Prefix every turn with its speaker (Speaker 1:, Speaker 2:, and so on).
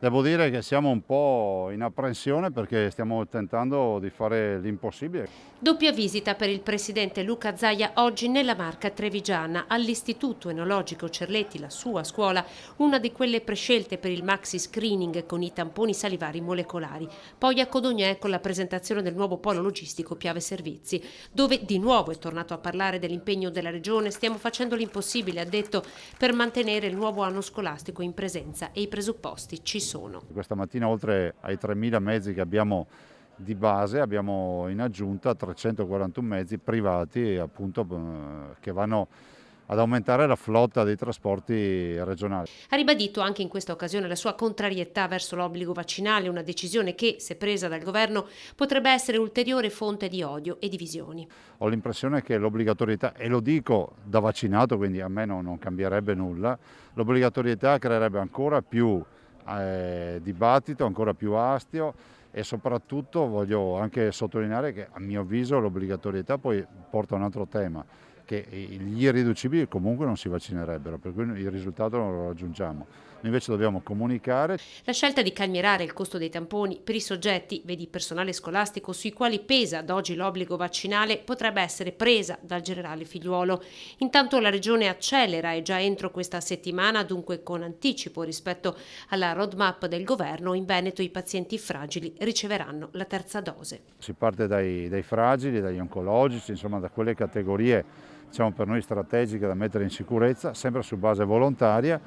Speaker 1: Devo dire che siamo un po' in apprensione perché stiamo tentando di fare l'impossibile.
Speaker 2: Doppia visita per il presidente Luca Zaia oggi nella Marca Trevigiana, all'Istituto Enologico Cerletti, la sua scuola, una di quelle prescelte per il maxi screening con i tamponi salivari molecolari. Poi a Codognè con la presentazione del nuovo polo logistico Piave Servizi, dove di nuovo è tornato a parlare dell'impegno della regione. Stiamo facendo l'impossibile, ha detto, per mantenere il nuovo anno scolastico in presenza e i presupposti ci sono.
Speaker 1: Questa mattina, oltre ai 3.000 mezzi che abbiamo di base, abbiamo in aggiunta 341 mezzi privati, appunto, che vanno ad aumentare la flotta dei trasporti regionali.
Speaker 2: Ha ribadito anche in questa occasione la sua contrarietà verso l'obbligo vaccinale, una decisione che, se presa dal governo, potrebbe essere ulteriore fonte di odio e divisioni.
Speaker 1: Ho l'impressione che l'obbligatorietà, e lo dico da vaccinato, quindi a me non cambierebbe nulla, l'obbligatorietà creerebbe ancora più dibattito, ancora più astio, e soprattutto voglio anche sottolineare che a mio avviso l'obbligatorietà poi porta a un altro tema, che gli irriducibili comunque non si vaccinerebbero, per cui il risultato non lo raggiungiamo. Noi invece dobbiamo comunicare.
Speaker 2: La scelta di calmierare il costo dei tamponi per i soggetti, vedi personale scolastico, sui quali pesa ad oggi l'obbligo vaccinale, potrebbe essere presa dal generale Figliuolo. Intanto la regione accelera e già entro questa settimana, dunque con anticipo rispetto alla roadmap del governo, in Veneto i pazienti fragili riceveranno la terza dose.
Speaker 1: Si parte dai fragili, dagli oncologici, insomma da quelle categorie, diciamo, per noi strategiche da mettere in sicurezza, sempre su base volontaria.